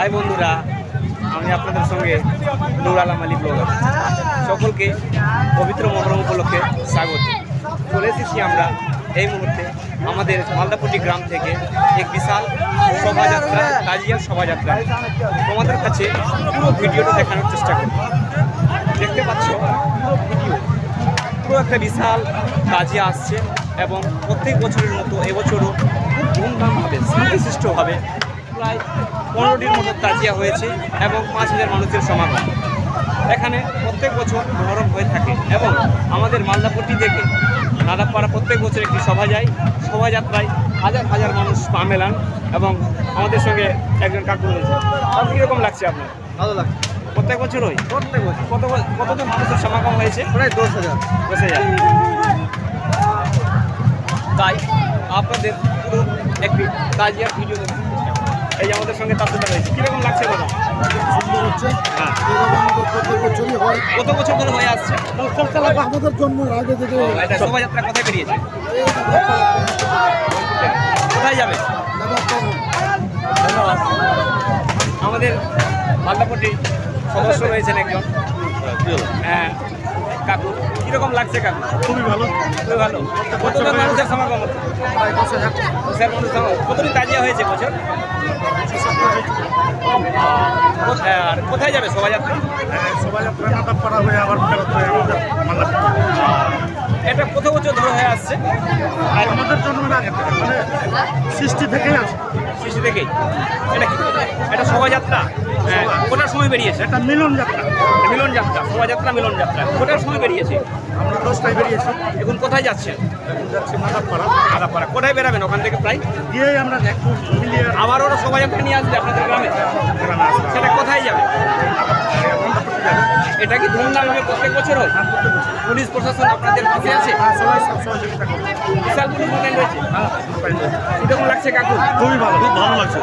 High বন্ধুরা, আমি আপনাদের সঙ্গে নূর আলম আলী ব্লগার। সকলকে পবিত্র মহরম উপলক্ষে স্বাগত। চলে এসেছি আমরা এই মুহূর্তে আমাদের মালদাপট্টি গ্রাম থেকে এক বিশাল শোভাযাত্রা, তাজিয়ার শোভাযাত্রা। তোমাদের কাছে পুরো ভিডিওটা দেখানোর চেষ্টা করব। দেখতে পাচ্ছ পুরো একটা বিশাল তাজিয়া আসছে এবং প্রত্যেক বছরের মতো এবছরও খুব ধুমধামভাবে শান্তিশিষ্টভাবে প্রায় 15টির মতো তাজিয়া হয়েছে এবং 5000 মানুষের সমাগম। এখানে প্রত্যেক বছর মহরম হয়ে থাকে এবং আমাদের মালদাপট্টি থেকে নাদাবপাড়া প্রত্যেক বছর একটি সভা যায়। শোভাযাত্রায় হাজার হাজার মানুষ পা মেলান এবং আমাদের সঙ্গে একজন কাকু রয়েছে। তার কীরকম লাগছে আপনার? ভালো লাগছে। প্রত্যেক বছরই প্রত্যেক বছর কতজন মানুষের সমাগম হয়েছে? প্রায় 10,000। তাই আপনাদের পুরো একটি তাজিয়ার ভিডিও দেখতে এই যে আমাদের সঙ্গে তার সাথে রয়েছে। কীরকম লাগছে দাদা? সুন্দর হচ্ছে। হ্যাঁ, প্রত্যেক বছরই হয়। কত বছর ধরে হয়ে আসছে? আমাদের জন্মের আগে থেকে এটা শোভাযাত্রা কোথায় বেরিয়েছে? কোথায় যাবে? ধন্যবাদ। আমাদের মালদাপট্টির সদস্য রয়েছেন একজন। হ্যাঁ কাকু, কীরকম লাগছে কাকু? খুবই ভালো। খুবই ভালো। কতজন মানুষের সমাগম হচ্ছে? প্রায় 10,000। কতটি তাজিয়া হয়েছে বছর? আর কোথায় যাবে শোভাযাত্রা? শোভাযাত্রা নাদাবপাড়া হয়ে আবার ফেরত হয়ে আমাদের মালদাপট্টি। এটা কত বছর ধরে হয়ে আসছে? আর আমাদের জন্মের আগে থেকে মানে সৃষ্টি থেকেই আছে। শিশু থেকেই। এটা কি? এটা শোভাযাত্রা। হ্যাঁ, কোটার সময় বেরিয়েছে? একটা মিলন যাত্রা। মিলন যাত্রা, শোভাযাত্রা মিলন যাত্রা। কোটার সময় বেরিয়েছে? আমরা 10টায় বেরিয়েছি। এখন কোথায় যাচ্ছেন? এখন যাচ্ছি নাদাবপাড়া। আদাপাড়া। কোথায় বেরাবেন ওখান থেকে প্রায়? গিয়েই আমরা একটু মিলিয়ে আবার ওরা শোভাযাত্রা নিয়ে আসবে আপনাদের গ্রামে? গ্রামে আসলাম। সেটা কোথায় যাবে? মালদাপট্টি যাবে। এটা কি ধুমধামভাবে প্রত্যেক বছর হয়? আর প্রত্যেক বছর। পুলিশ প্রশাসন আপনাদের পাশে আছে? সবাই সব সহযোগিতা করবে। বিশাল পুলিশ মোতায়েন রয়েছে। কীরকম লাগছে কাকু? খুবই ভালো, খুব ভালো লাগছে।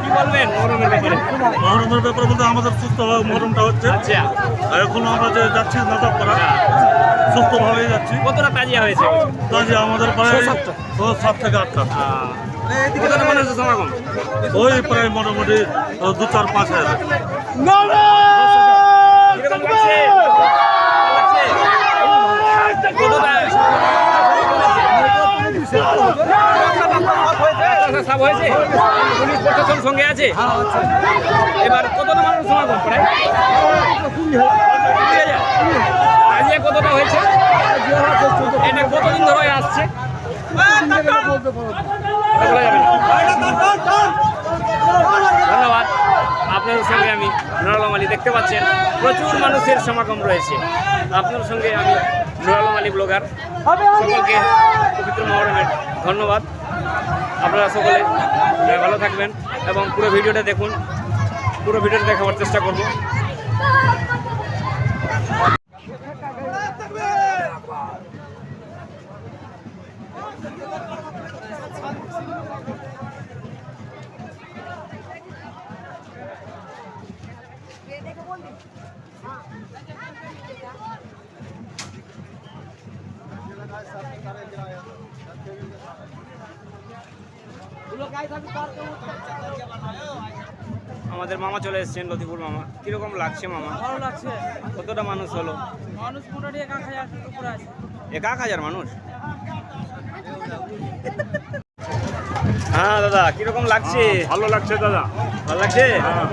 কি বলবেন মহরমের ব্যাপারে? মহরমের ব্যাপারে বলতে আমাদের সুস্থভাবে মহরমটা হচ্ছে। আচ্ছা, আর এখন আমরা যে যাচ্ছি নাদাবপাড়া সুস্থভাবেই যাচ্ছি। কতটা তাজিয়া হয়েছে? কাজে আমাদের প্রায় 7 থেকে 8টা। কতটা মানুষের সমাগম? ওই প্রায় মোটামুটি 2-4-5 হাজার। কিরকম লাগছে? কতটা সব হয়েছে? পুলিশ প্রশাসন সঙ্গে আছে? এবার কতটা মানুষ সমাগম? প্রায় 20,000। তাজিয়া কতটা হয়েছে? এটা কতদিন ধরে আসছে? ধন্যবাদ। আপনাদের সঙ্গে আমি নূর আলম আলী। দেখতে পাচ্ছেন প্রচুর মানুষের সমাগম রয়েছে। আপনার সঙ্গে আমি নূর আলম আলী ব্লগার। সকলকে পবিত্র মহরমের ধন্যবাদ। আপনারা সকলে ভালো থাকবেন এবং পুরো ভিডিওটা দেখুন। পুরো ভিডিওটা দেখাবার চেষ্টা করব। আমাদের মামা চলে এসেছেন, লতিফুল মামা। কিরকম লাগছে মামা? ভালো লাগছে। কতটা মানুষ হলো? মানুষ মোটামুটি 1,000 উপরে আছে। 1,000 মানুষ? হ্যাঁ দাদা, কিরকম লাগছে? ভালো লাগছে দাদা। ভালো লাগছে?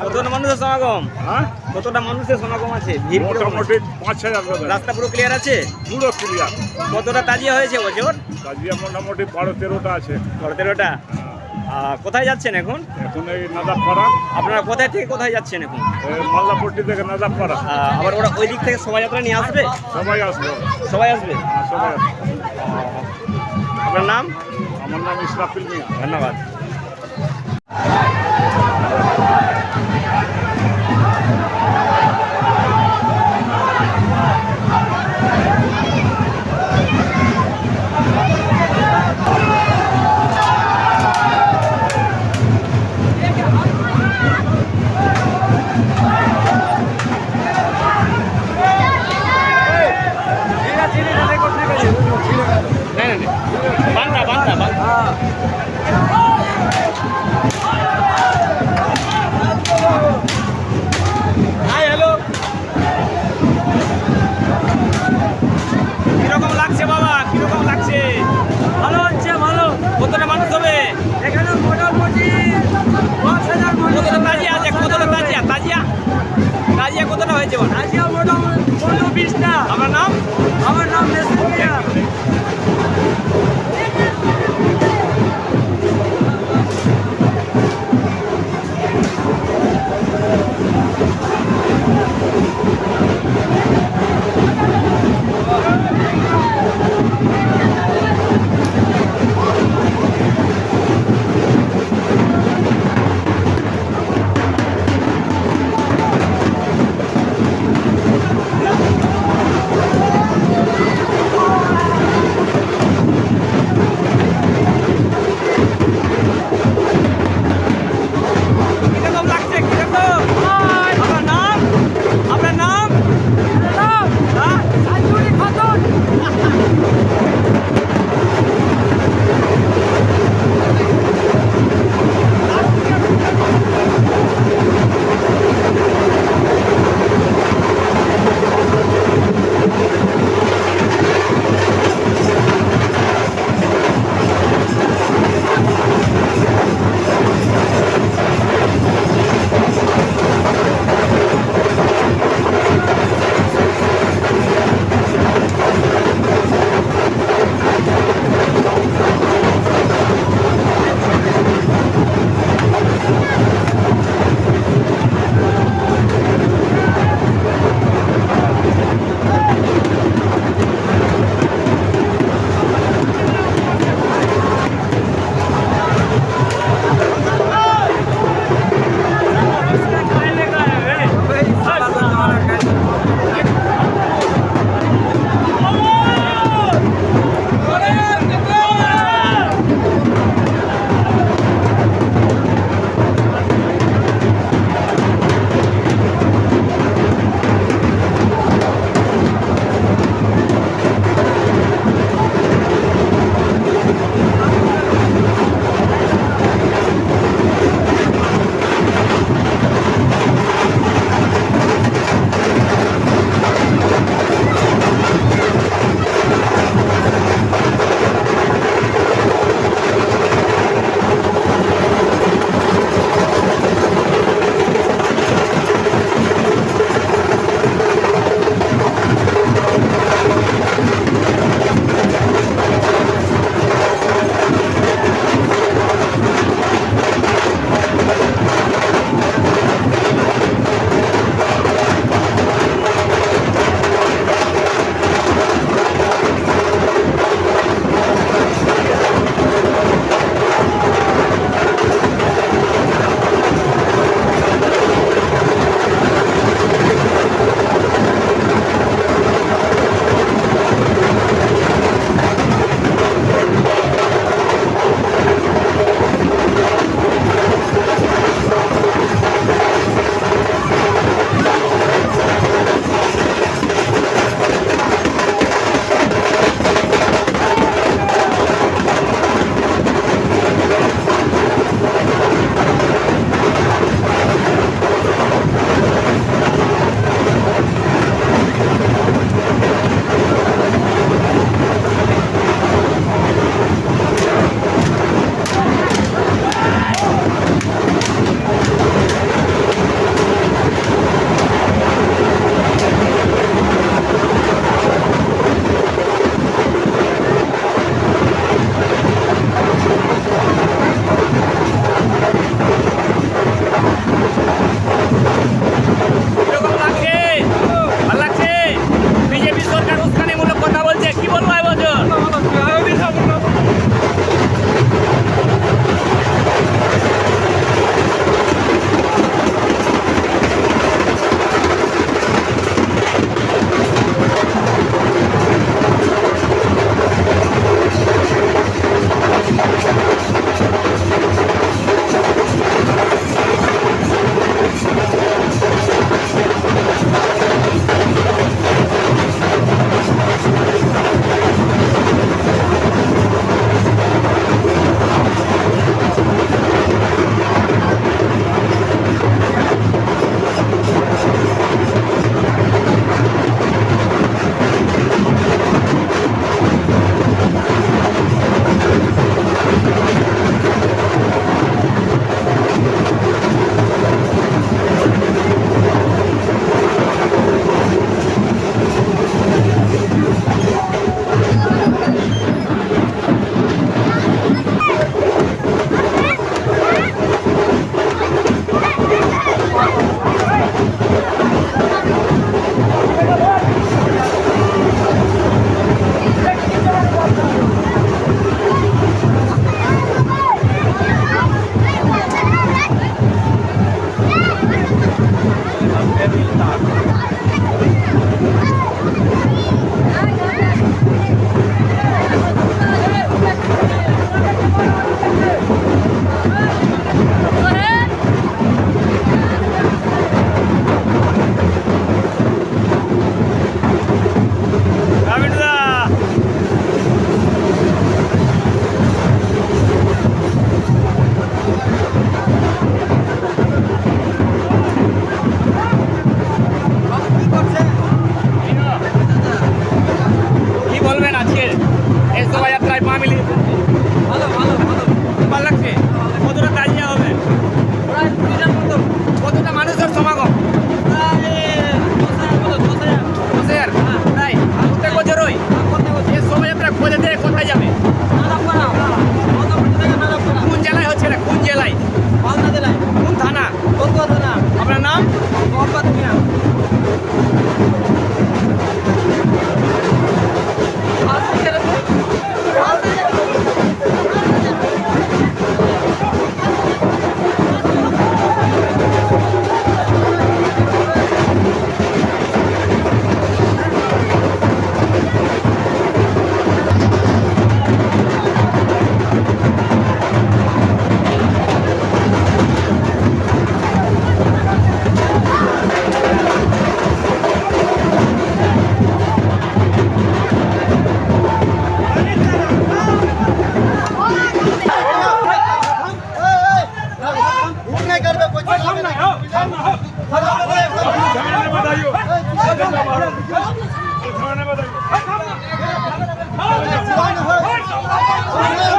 কতটা মানুষের সমাগম? হ্যাঁ, কতটা মানুষের সমাগম আছে? ভিড় কিরকম? মোটামুটি 5,000 দাদা। রাস্তা পুরো ক্লিয়ার আছে? পুরো ক্লিয়ার। কতটা তাজিয়া হয়েছে বছর? কাজিয়া মোটামুটি 12-13টা আছে। 13টা। কোথায় যাচ্ছেন এখন? এখন এই নাদাবপাড়া, আপনারা কোথায় থেকে কোথায় যাচ্ছেন এখন? মালদাপট্টি থেকে নাদাবপাড়া। আবার ওরা ওই দিক থেকে শোভাযাত্রা নিয়ে আসবে? সবাই আসবে। সবাই আসবে? সবাই আসবে। আপনার নাম? আমার নাম ইসরাফিল মিয়া। ধন্যবাদ। বান্দা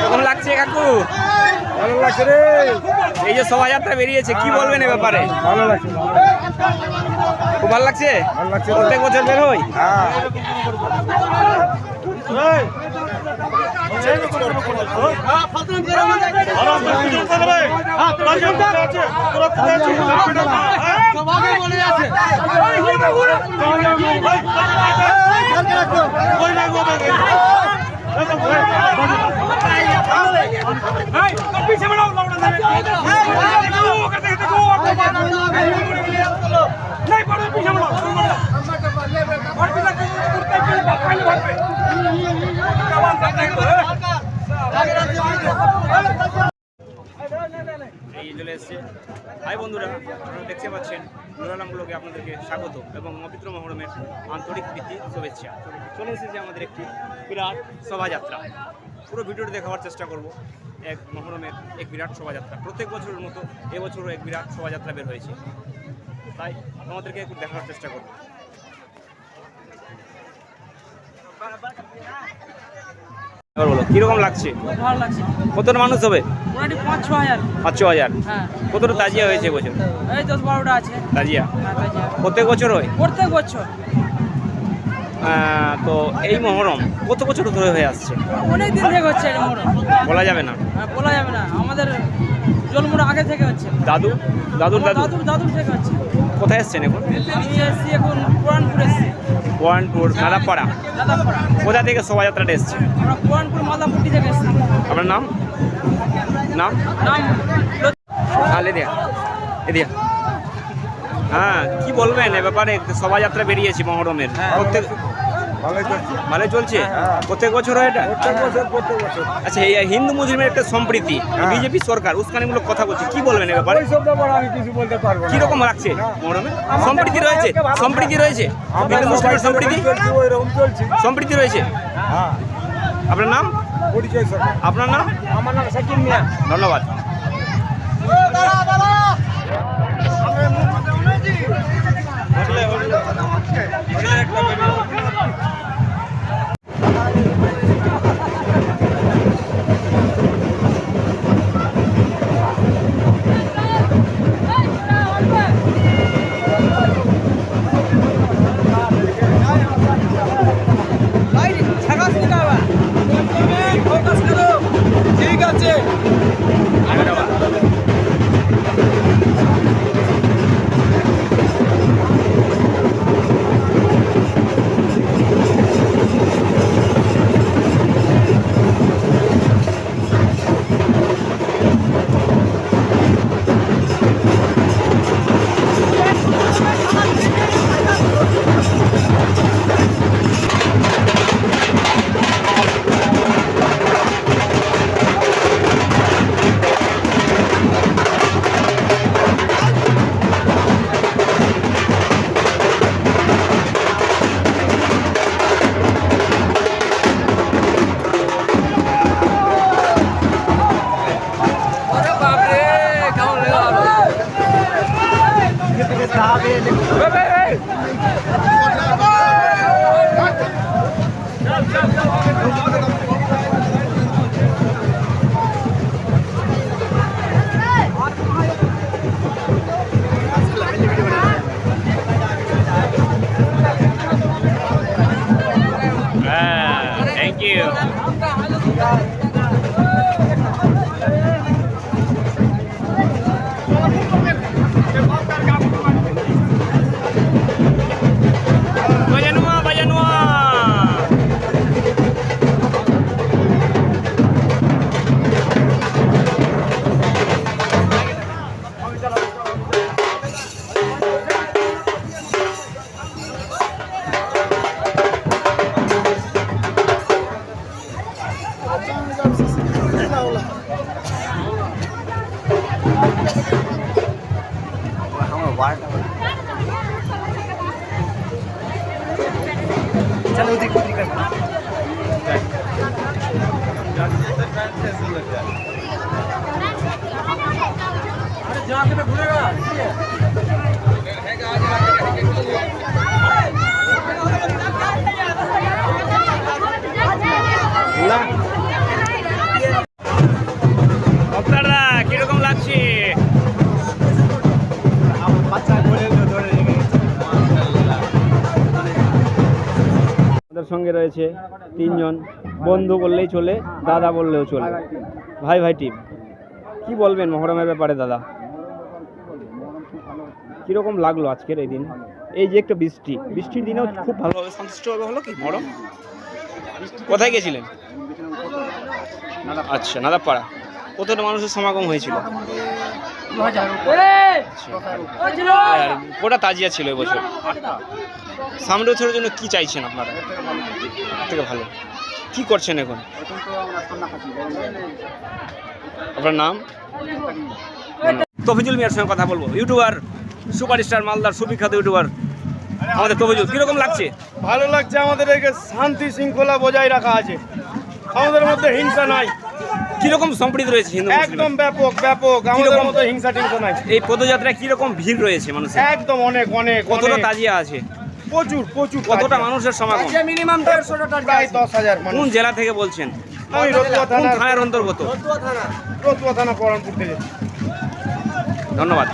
কেমন লাগছে কাকু? ভালো লাগছে রে। এই যে শোভাযাত্রা বেরিয়েছে, কি বলবেন এ ব্যাপারে? ভালো লাগছে। খুব ভালো লাগছে। ভালো লাগছে। প্রত্যেক বছর বের হই। হ্যাঁ। এই চলে এসছে। হাই বন্ধুরা, আপনারা দেখতে পাচ্ছেন নুর আলম ব্লগে আপনাদেরকে স্বাগত এবং পবিত্র মহরমের আন্তরিক প্রীতি শুভেচ্ছা। চলে এসেছে আমাদের একটি বিরাট শোভাযাত্রা। পুরো ভিডিওটি দেখাবার চেষ্টা করব। এক মহরমের এক বিরাট শোভাযাত্রা, প্রত্যেক বছরের মতো এবছরও এক বিরাট শোভাযাত্রা বের হয়েছে, তাই আমাদেরকে একটু দেখার চেষ্টা করব। এবার বলো কিরকম লাগছে? ভালো লাগছে। কতটা মানুষ হবে? মোটামুটি 5-6 হাজার। 5-6 হাজার। হ্যাঁ, কতটা তাজিয়া হয়েছে এবছর? এই 10-12টা আছে। তাজিয়া হ্যাঁ, তাজিয়া। প্রত্যেক বছর হয়? প্রত্যেক বছর। তো এই মহরম কত বছর ধরে হয়ে আসছে? অনেক দিন থেকে হচ্ছে এটা মোড়। বলা যাবে না। বলা যাবে না, আমাদের জন্মের আগে থেকে হচ্ছে। দাদু দাদুর দাদু দাদুর থেকে হচ্ছে। কোথায় এসছেন এখন? আমি এসছি এখন পুরানপুর এসছি। পুরানপুর নাদাপাড়া। দাদাপাড়া। কোথা থেকে শোভাযাত্রাটা এসছে? আমরা পুরানপুর মাদাপুটি থেকে এসছি। আপনার নাম? নাম নাম এদিয়া এদিয়া। হ্যাঁ, কি বলবেন এ ব্যাপারে? শোভাযাত্রা বেরিয়েছে মহরমের, প্রত্যেক ভালোই চলছে। প্রত্যেক বছর হয় এটা? প্রত্যেক বছর। আচ্ছা, এই হিন্দু মুসলিমের একটা সম্প্রীতি, বিজেপি সরকার উস্কানিমূলক কথা বলছে, কি বলবেন এ ব্যাপারে? ওইসব ব্যাপারে আমি কিছু বলতে পারবো না। কিরকম লাগছে মহরমে? সম্প্রীতি রয়েছে, সম্প্রীতি রয়েছে, হিন্দু মুসলিমের সম্প্রীতি ওইরকম চলছে। সম্প্রীতি রয়েছে। হ্যাঁ। আপনার নাম? পরিচয় স্যার। আপনার নাম? আমার নাম সাকিব মিয়া। ধন্যবাদ। ঠিক আছে। Thank you. আপনারা কিরকম লাগছে? আমাদের সঙ্গে রয়েছে তিনজন বন্ধু বললেই চলে, দাদা বললেও চলে, ভাই ভাই টিম। কি বলবেন মহরমের ব্যাপারে দাদা? কিরকম লাগলো আজকের এই দিন? এই যে একটা বৃষ্টির দিনেও খুব ভালোভাবে সন্তুষ্টভাবে হলো কি মহরম? কোথায় গেছিলেন? আচ্ছা, নাদাবপাড়া। কতটা মানুষের সমাগম হয়েছিল? আর গোটা তাজিয়া ছিল এবছর। সামনে বছরের জন্য কি চাইছেন আপনারা? থেকে ভালো কি করছেন এখন? আপনার নাম? তফিজুল মিয়ার সঙ্গে কথা বলবো, ইউটিউবার, সুপারস্টার, মালদার সুবিখ্যাত ইউটিউবার আমাদের তফিজুল। কিরকম লাগছে? ভালো লাগছে। আমাদের এখানে শান্তি শৃঙ্খলা বজায় রাখা আছে, আমাদের মধ্যে হিংসা নাই। কিরকম সম্প্রীতি রয়েছে হিন্দু মুসলিমের? একদম ব্যাপক ব্যাপক, আমাদের মধ্যে হিংসা টিংসা নাই। এই পদযাত্রায় কিরকম ভিড় রয়েছে মানুষের? একদম অনেক অনেক কতটা অনেক। তাজিয়া আছে? প্রচুর প্রচুর। কতটা মানুষের সমাগম? মিনিমাম 150টা প্রায় 10,000 মানুষ। কোন জেলা থেকে বলছেন? আমি রতুয়া কোন থানা, থানার অন্তর্গত? রতুয়া থানা পরানপুর থেকে। ধন্যবাদ।